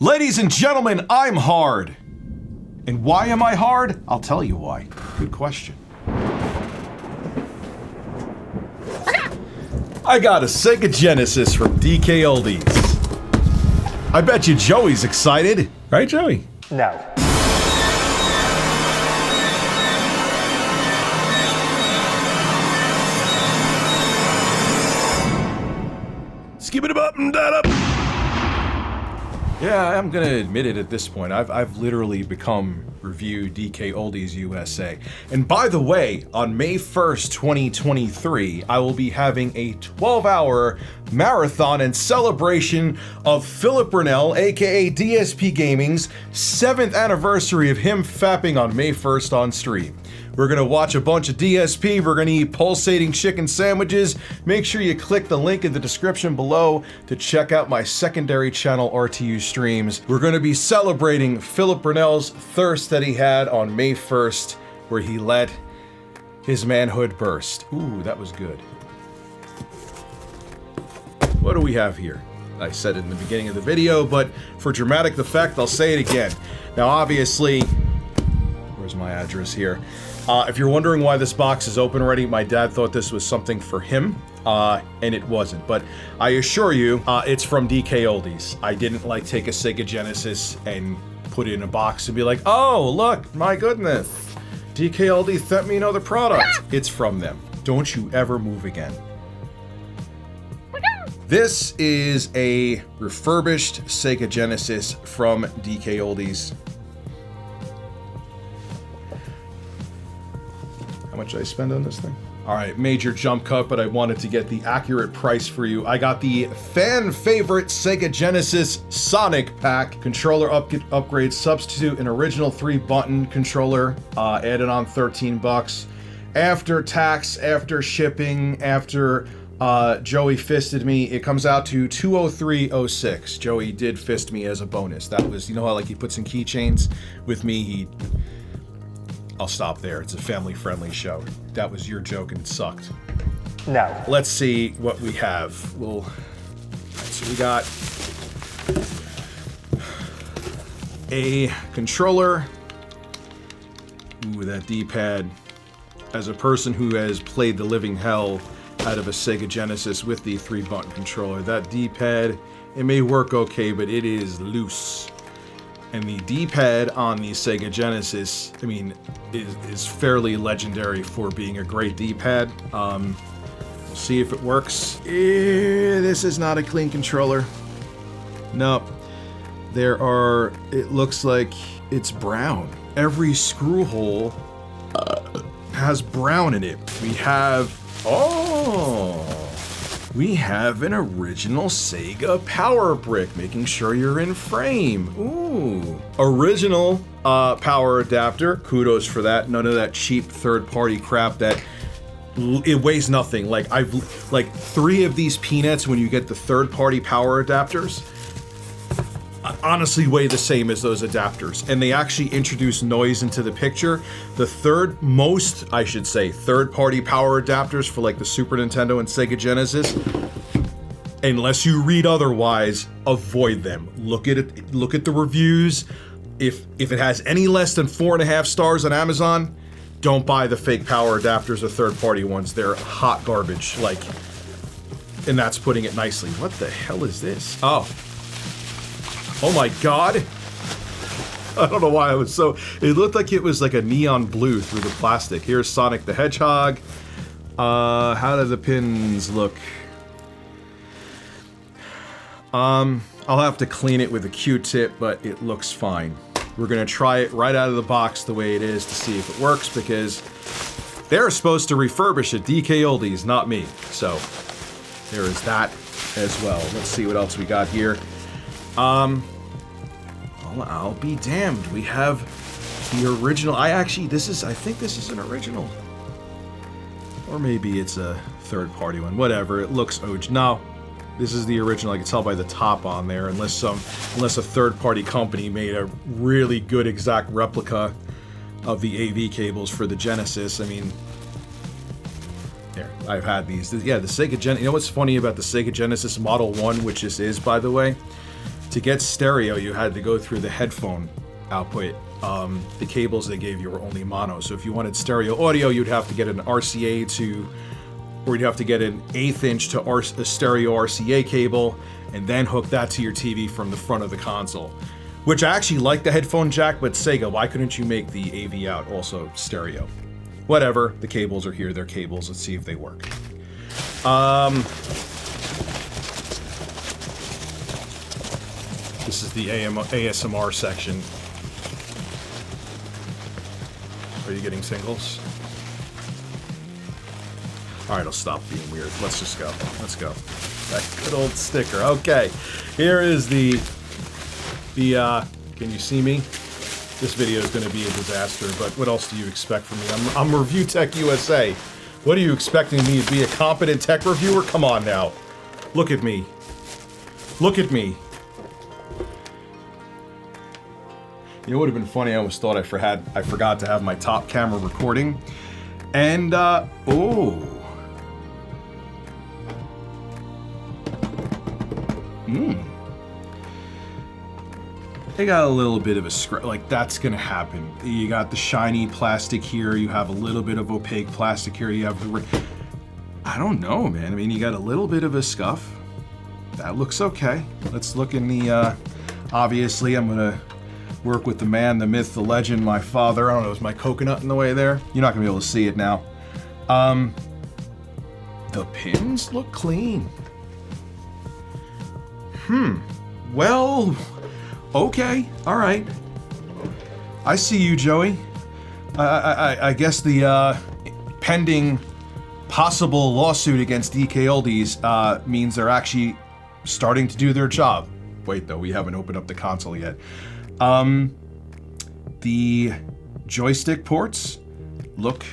Ladies and gentlemen, I'm hard. And why am I hard? I'll tell you why. Good question. I got a Sega Genesis from DKOldies. I bet you Joey's excited. Right, Joey? No. Skip it up and that up. Yeah, I'm gonna admit it at this point. I've literally become Review DKOldies USA. And by the way, on May 1st, 2023, I will be having a 12-hour marathon and celebration of Philip Brunel, aka DSP Gaming's 7th anniversary of him fapping on May 1st on stream. We're gonna watch a bunch of DSP, we're gonna eat pulsating chicken sandwiches. Make sure you click the link in the description below to check out my secondary channel RTU streams. We're gonna be celebrating Philip Brunel's thirst that he had on May 1st, where he let his manhood burst. Ooh, that was good. What do we have here? I said it in the beginning of the video, but for dramatic effect, I'll say it again. Now obviously, where's my address here? If you're wondering why this box is open already, my dad thought this was something for him, and it wasn't. But I assure you, it's from DKOldies. I didn't like take a Sega Genesis and put it in a box and be like, oh, look, my goodness. DKOldies sent me another product. It's from them. Don't you ever move again. This is a refurbished Sega Genesis from DKOldies. How much did I spend on this thing? All right, major jump cut, but I wanted to get the accurate price for you. I got the fan favorite Sega Genesis Sonic Pack controller upgrade substitute, an original 3-button controller, added on 13 bucks. After tax, after shipping, after Joey fisted me, it comes out to $203.06. Joey did fist me as a bonus. That was, you know how like he puts in keychains? With me, I'll stop there. It's a family-friendly show. That was your joke and it sucked. No. Let's see what we have. So we got a controller. Ooh, that D-pad. As a person who has played the living hell out of a Sega Genesis with the 3-button controller, that D-pad, it may work okay, but it is loose. And the D-pad on the Sega Genesis, I mean, is fairly legendary for being a great D-pad. We'll see if it works. This is not a clean controller. Nope. It looks like it's brown. Every screw hole has brown in it. We have an original Sega power brick, making sure you're in frame. Ooh. Original power adapter. Kudos for that. None of that cheap third-party crap that it weighs nothing. Like 3 of these peanuts when you get the third-party power adapters honestly weigh the same as those adapters, and they actually introduce noise into the picture. The third-party power adapters for like the Super Nintendo and Sega Genesis, unless you read otherwise, avoid them. Look at it. Look at the reviews. If it has any less than 4.5 stars on Amazon, don't buy the fake power adapters or third-party ones. They're hot garbage. And that's putting it nicely. What the hell is this? Oh my god! I don't know why I was so... It looked like it was like a neon blue through the plastic. Here's Sonic the Hedgehog. How do the pins look? I'll have to clean it with a Q-tip, but it looks fine. We're gonna try it right out of the box the way it is to see if it works, because they're supposed to refurbish it. DKOldies, not me. So, there is that as well. Let's see what else we got here. I'll be damned. We have the original. I think this is an original. Or maybe it's a third-party one. Whatever. It looks OG. No, this is the original. I can tell by the top on there. Unless a third-party company made a really good exact replica of the AV cables for the Genesis. I mean, there. I've had these. Yeah, the Sega Gen. You know what's funny about the Sega Genesis Model 1, which this is, by the way? To get stereo, you had to go through the headphone output. The cables they gave you were only mono, so if you wanted stereo audio, you'd have to get an RCA to, or you'd have to get an 1/8 inch to a stereo RCA cable, and then hook that to your TV from the front of the console. Which I actually like the headphone jack, but Sega, why couldn't you make the AV out also stereo? Whatever, the cables are here, they're cables, let's see if they work. This is the ASMR section. Are you getting singles? Alright, I'll stop being weird. Let's just go. Let's go. That good old sticker. Okay. Here is the can you see me? This video is going to be a disaster, but what else do you expect from me? I'm ReviewTechUSA. What are you expecting me to be, a competent tech reviewer? Come on now. Look at me. Look at me. You know what would have been funny? I almost thought I forgot to have my top camera recording. And, oh. They got a little bit of a scratch, like that's gonna happen. You got the shiny plastic here, you have a little bit of opaque plastic here, you have the, I don't know, man. I mean, you got a little bit of a scuff. That looks okay. Let's look in the, obviously I'm gonna work with the man, the myth, the legend, my father. I don't know, is my coconut in the way there? You're not gonna be able to see it now. The pins look clean. Well, okay, all right. I see you, Joey. I guess the pending possible lawsuit against DKOldies means they're actually starting to do their job. Wait, though, we haven't opened up the console yet. The joystick ports look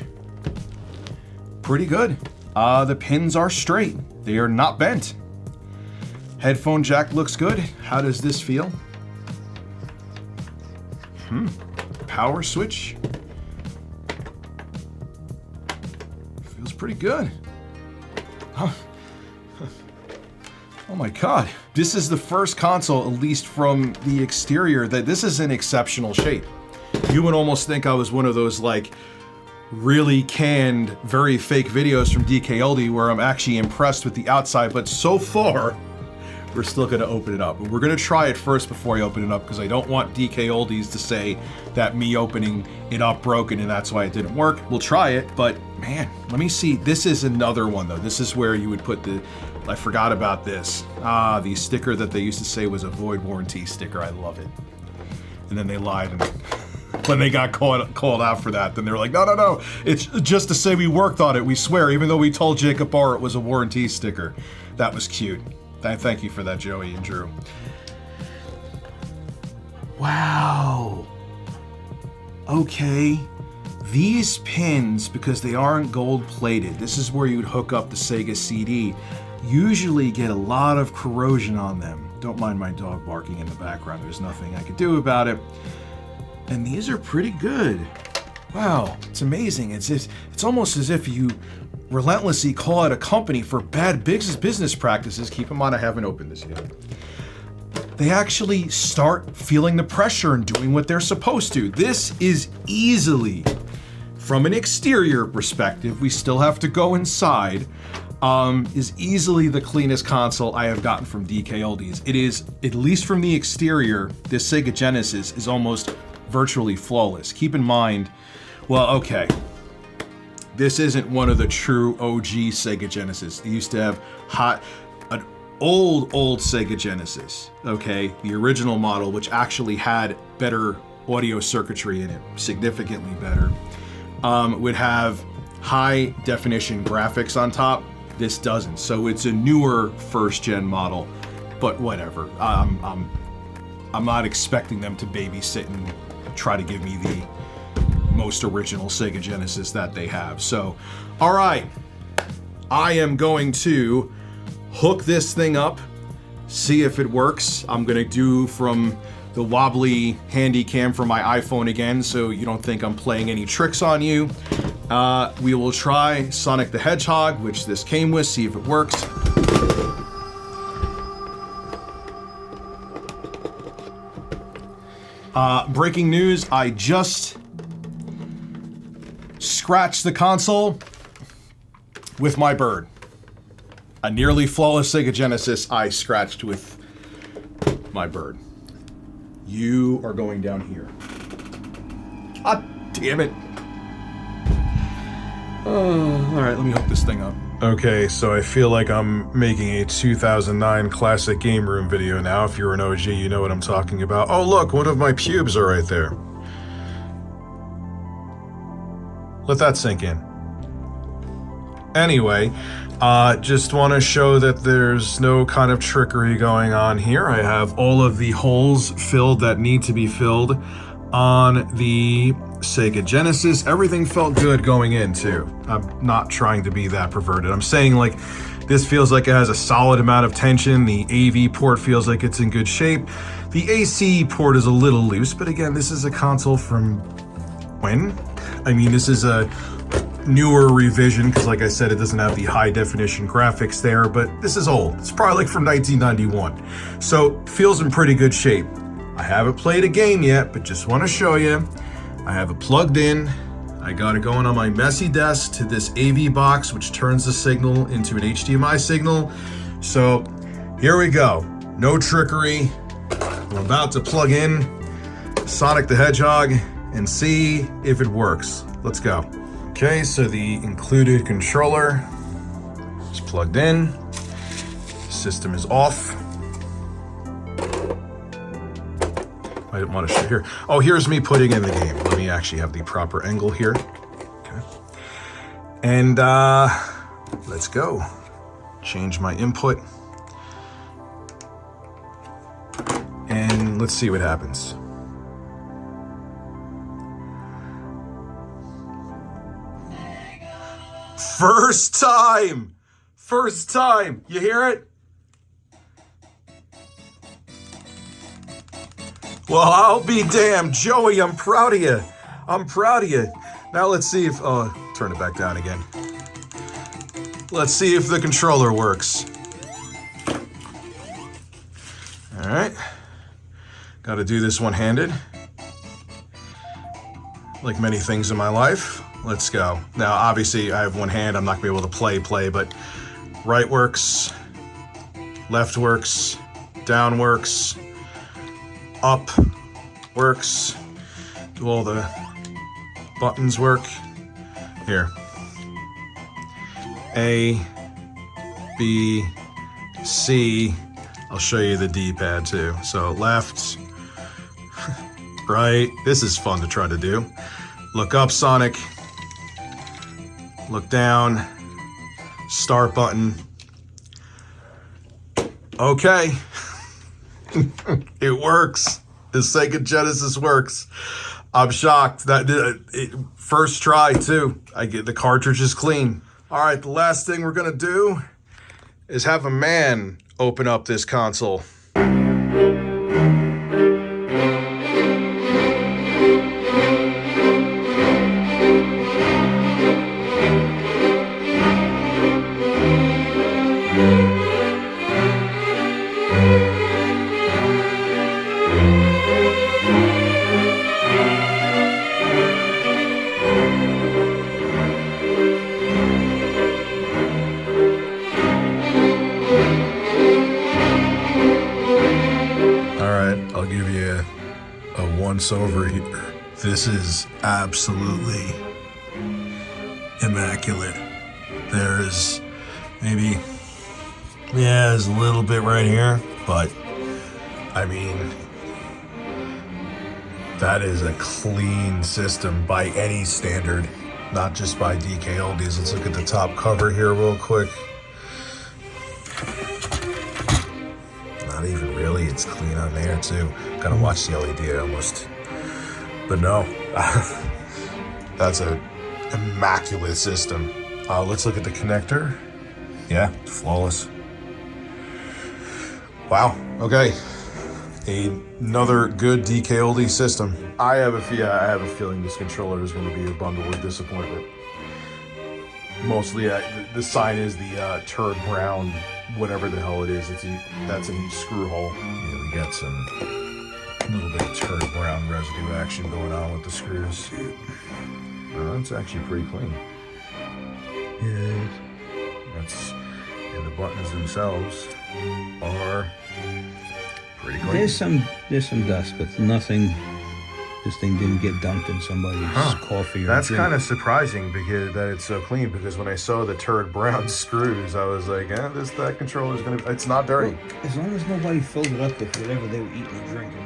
pretty good. The pins are straight. They are not bent. Headphone jack looks good. How does this feel? Power switch. Feels pretty good. Huh. Oh my god. This is the first console, at least from the exterior, that this is in exceptional shape. You would almost think I was one of those, like, really canned, very fake videos from DKOldie where I'm actually impressed with the outside, but so far, we're still going to open it up. But we're going to try it first before I open it up, because I don't want DKOldies to say that me opening it up broken and that's why it didn't work. We'll try it, but man, let me see. This is another one, though. This is where you would put the... I forgot about this. The sticker that they used to say was a void warranty sticker. I love it. And then they lied, and when they got called out for that, then they were like, no, it's just to say we worked on it, we swear, even though we told Jacob Barr it was a warranty sticker. That was cute. Thank you for that, Joey and Drew. Wow. Okay. These pins, because they aren't gold plated, this is where you'd hook up the Sega CD, usually get a lot of corrosion on them. Don't mind my dog barking in the background, there's nothing I could do about it. And these are pretty good. Wow, it's amazing. It's almost as if you relentlessly call out a company for bad business practices. Keep in mind, I haven't opened this yet. They actually start feeling the pressure and doing what they're supposed to. This is easily, from an exterior perspective, we still have to go inside, is easily the cleanest console I have gotten from DKOldies. It is, at least from the exterior, this Sega Genesis is almost virtually flawless. Keep in mind, well, okay, this isn't one of the true OG Sega Genesis. They used to have an old Sega Genesis, okay? The original model, which actually had better audio circuitry in it, significantly better, would have high definition graphics on top. This doesn't, so it's a newer first gen model, but whatever. I'm not expecting them to babysit and try to give me the most original Sega Genesis that they have. So, all right, I am going to hook this thing up, see if it works. I'm gonna do from the wobbly handy cam from my iPhone again, so you don't think I'm playing any tricks on you. We will try Sonic the Hedgehog, which this came with, see if it works. Breaking news, I just scratched the console with my bird. A nearly flawless Sega Genesis I scratched with my bird. You are going down here. God damn it. Alright, let me hook this thing up. Okay, so I feel like I'm making a 2009 classic game room video now. If you're an OG, you know what I'm talking about. Oh look, one of my pubes are right there. Let that sink in. Anyway, just want to show that there's no kind of trickery going on here. I have all of the holes filled that need to be filled on the Sega Genesis. Everything felt good going in too. I'm not trying to be that perverted. I'm saying like this feels like it has a solid amount of tension. The AV port feels like it's in good shape. The AC port is a little loose, but again, this is a console from when? I mean, this is a newer revision because like I said, it doesn't have the high definition graphics there, but this is old. It's probably like from 1991. So feels in pretty good shape. I haven't played a game yet, but just want to show you. I have it plugged in. I got it going on my messy desk to this AV box, which turns the signal into an HDMI signal. So here we go. No trickery. I'm about to plug in Sonic the Hedgehog and see if it works. Let's go. Okay, so the included controller is plugged in. System is off. I didn't want to show here. Oh, here's me putting in the game. Let me actually have the proper angle here. Okay. And let's go. Change my input. And let's see what happens. First time! First time! You hear it? Well, I'll be damned. Joey, I'm proud of you. I'm proud of you. Now let's see if... Oh, turn it back down again. Let's see if the controller works. All right. Got to do this one-handed. Like many things in my life. Let's go. Now, obviously, I have one hand. I'm not going to be able to play, but right works. Left works. Down works. Up works. Do all the buttons work? Here. A, B, C. I'll show you the D-pad too. So left, right. This is fun to try to do. Look up, Sonic. Look down. Start button. Okay. It works. The Sega Genesis works. I'm shocked. First try too. I get the cartridge is clean. All right, the last thing we're gonna do is have a man open up this console. Over here. This is absolutely immaculate. There's maybe, yeah, there's a little bit right here, but I mean, that is a clean system by any standard, not just by DKOldies. Let's look at the top cover here real quick. Not even really, it's clean on there too. Gotta watch the LED almost. But no, that's an immaculate system. Let's look at the connector. Yeah, it's flawless. Wow, okay. Another good DKOldie system. I have a feeling this controller is going to be a bundle of disappointment. Mostly, the sign is the turd brown, whatever the hell it is. That's in each screw hole. Yeah, we got some A little bit of turd brown residue action going on with the screws. That's actually pretty clean. Yeah. And the buttons themselves are pretty clean. There's some dust, but nothing. This thing didn't get dumped in somebody's coffee or That's drink. kind of surprising because that it's so clean, because when I saw the turd brown screws, I was like, that controller's gonna, it's not dirty. Well, as long as nobody filled it up with whatever they were eating and drinking.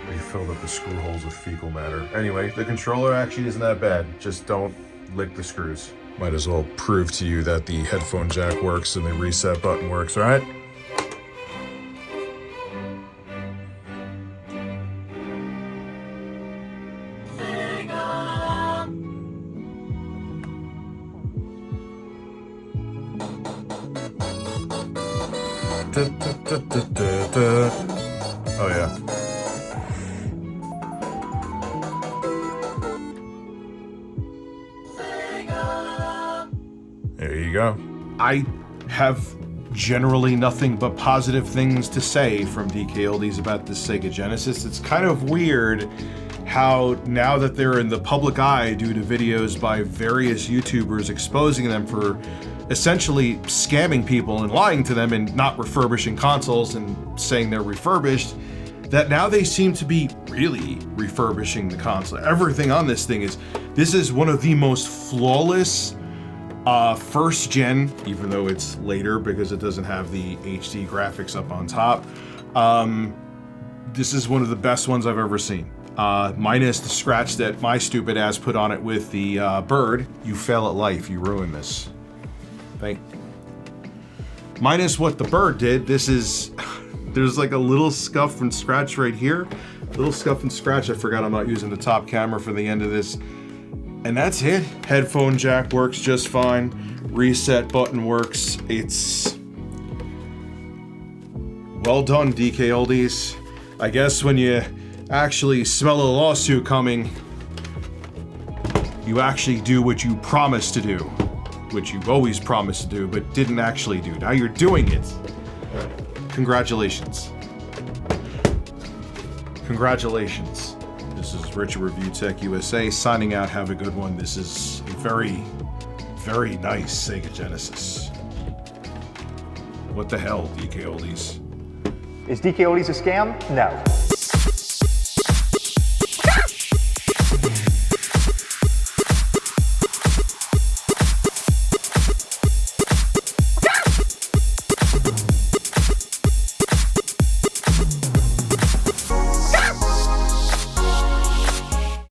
They filled up the screw holes with fecal matter. Anyway, the controller actually isn't that bad. Just don't lick the screws. Might as well prove to you that the headphone jack works and the reset button works, all right? Oh yeah. There you go. I have generally nothing but positive things to say from DKOldies about the Sega Genesis. It's kind of weird how now that they're in the public eye due to videos by various YouTubers exposing them for essentially scamming people and lying to them and not refurbishing consoles and saying they're refurbished, that now they seem to be really refurbishing the console. Everything on this thing this is one of the most flawless first gen, even though it's later because it doesn't have the HD graphics up on top. This is one of the best ones I've ever seen. Minus the scratch that my stupid ass put on it with the bird. You fail at life, you ruin this. Minus what the bird did, there's like a little scuff and scratch right here. Little scuff and scratch. I forgot I'm not using the top camera for the end of this. And that's it. Headphone jack works just fine. Reset button works. It's well done, DKOldies. I guess when you actually smell a lawsuit coming, you actually do what you promised to do. Which you always promised to do, but didn't actually do. Now you're doing it. Congratulations. Congratulations. This is Rich at ReviewTechUSA signing out. Have a good one. This is a very, very nice Sega Genesis. What the hell, DKOldies? Is DKOldies a scam? No.